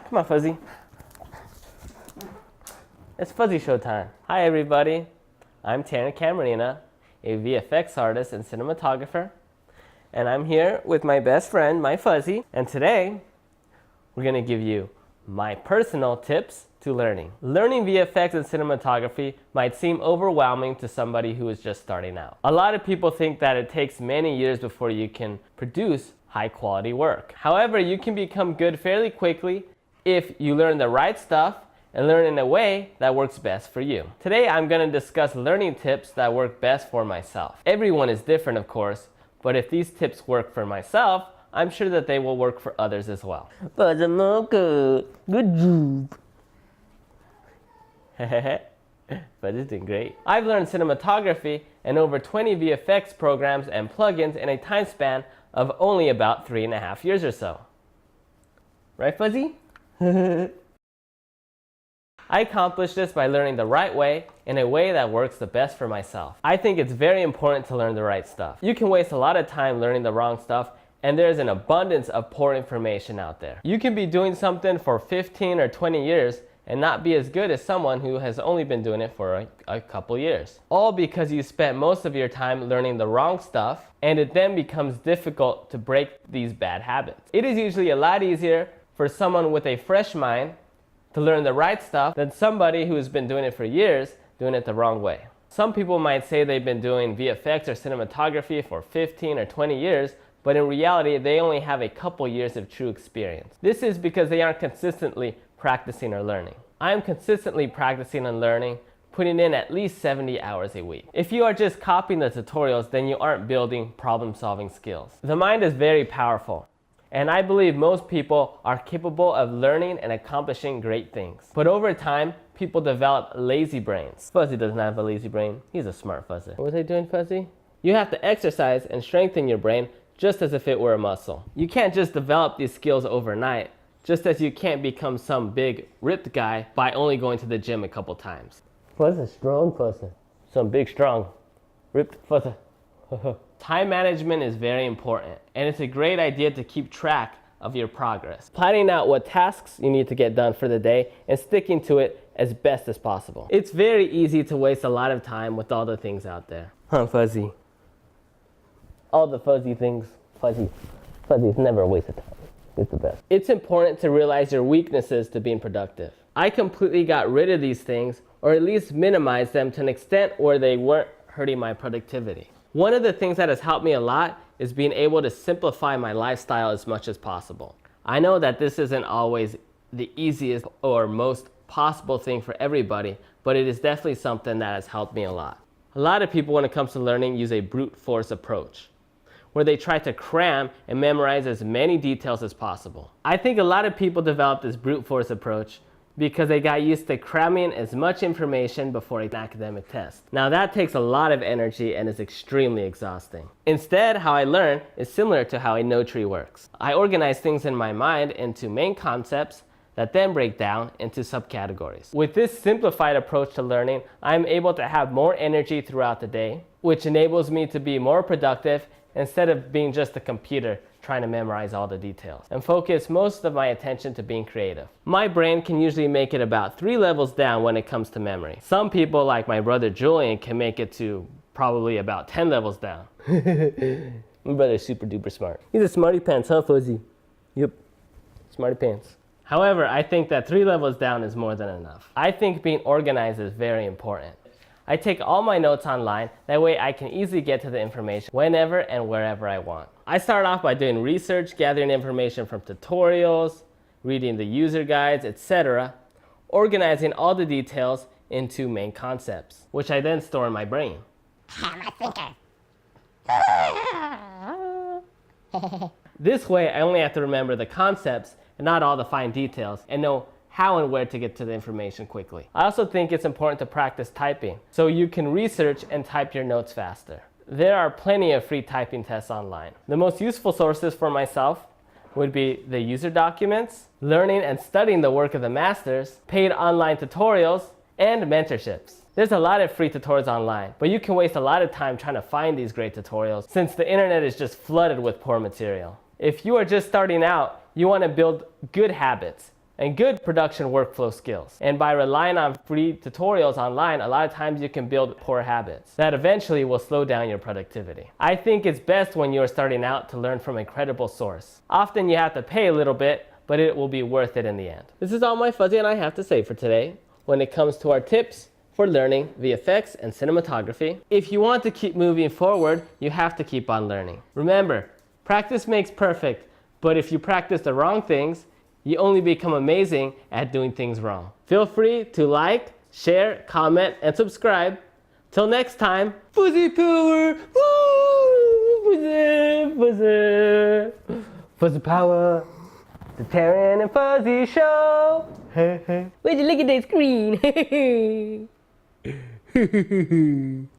Come on, Fuzzy. It's Fuzzy show time. Hi, everybody. I'm Tarin and Camarena, a VFX artist and cinematographer. And I'm here with my best friend, my Fuzzy. And today, we're going to give you my personal tips to learning. Learning VFX and cinematography might seem overwhelming to somebody who is just starting out. A lot of people think that it takes many years before you can produce high quality work. However, you can become good fairly quickly if you learn the right stuff and learn in a way that works best for you. Today, I'm going to discuss learning tips that work best for myself. Everyone is different, of course, but if these tips work for myself, I'm sure that they will work for others as well. But good job. But it's doing great. I've learned cinematography and over 20 VFX programs and plugins in a time span of only about 3.5 years or so. Right, Fuzzy? I accomplished this by learning the right way in a way that works the best for myself. I think it's very important to learn the right stuff. You can waste a lot of time learning the wrong stuff, and there's an abundance of poor information out there. You can be doing something for 15 or 20 years and not be as good as someone who has only been doing it for a couple years. All because you spent most of your time learning the wrong stuff, and it then becomes difficult to break these bad habits. It is usually a lot easier for someone with a fresh mind to learn the right stuff than somebody who has been doing it for years doing it the wrong way. Some people might say they've been doing VFX or cinematography for 15 or 20 years, but in reality, they only have a couple years of true experience. This is because they aren't consistently practicing or learning. I am consistently practicing and learning, putting in at least 70 hours a week. If you are just copying the tutorials, then you aren't building problem-solving skills. The mind is very powerful, and I believe most people are capable of learning and accomplishing great things. But over time, people develop lazy brains. Fuzzy does not have a lazy brain. He's a smart Fuzzy. What was I doing, Fuzzy? You have to exercise and strengthen your brain just as if it were a muscle. You can't just develop these skills overnight, just as you can't become some big ripped guy by only going to the gym a couple times. What's a strong person? Some big strong ripped Fuzzy. Time management is very important, and it's a great idea to keep track of your progress. Planning out what tasks you need to get done for the day and sticking to it as best as possible. It's very easy to waste a lot of time with all the things out there. Fuzzy? All the fuzzy things. Fuzzy's never a waste of time. It's the best. It's important to realize your weaknesses to being productive. I completely got rid of these things, or at least minimized them to an extent where they weren't hurting my productivity. One of the things that has helped me a lot is being able to simplify my lifestyle as much as possible. I know that this isn't always the easiest or most possible thing for everybody, but it is definitely something that has helped me a lot. A lot of people, when it comes to learning, use a brute force approach, where they try to cram and memorize as many details as possible. I think a lot of people developed this brute force approach because they got used to cramming as much information before an academic test. Now that takes a lot of energy and is extremely exhausting. Instead, how I learn is similar to how a node tree works. I organize things in my mind into main concepts that then break down into subcategories. With this simplified approach to learning, I'm able to have more energy throughout the day, which enables me to be more productive instead of being just a computer trying to memorize all the details, and focus most of my attention to being creative. My brain can usually make it about 3 levels down when it comes to memory. Some people, like my brother Julian, can make it to probably about 10 levels down. My brother's super duper smart. He's a smarty pants, huh, Fuzzy? Yep, smarty pants. However, I think that 3 levels down is more than enough. I think being organized is very important. I take all my notes online, that way I can easily get to the information whenever and wherever I want. I start off by doing research, gathering information from tutorials, reading the user guides, etc., organizing all the details into main concepts, which I then store in my brain. This way, I only have to remember the concepts and not all the fine details, and know how and where to get to the information quickly. I also think it's important to practice typing so you can research and type your notes faster. There are plenty of free typing tests online. The most useful sources for myself would be the user documents, learning and studying the work of the masters, paid online tutorials, and mentorships. There's a lot of free tutorials online, but you can waste a lot of time trying to find these great tutorials since the internet is just flooded with poor material. If you are just starting out, you want to build good habits. and good production workflow skills. And by relying on free tutorials online, a lot of times you can build poor habits that eventually will slow down your productivity. I think it's best when you're starting out to learn from a credible source. Often you have to pay a little bit, but it will be worth it in the end. This is all my Fuzzy and I have to say for today when it comes to our tips for learning VFX and cinematography. If you want to keep moving forward, you have to keep on learning. Remember, practice makes perfect, but if you practice the wrong things, you only become amazing at doing things wrong. Feel free to like, share, comment, and subscribe. Till next time, Fuzzy Power! Fuzzy, Fuzzy, Fuzzy Power! The Tarin and Fuzzy Show! Hey, hey. Would you look at that screen?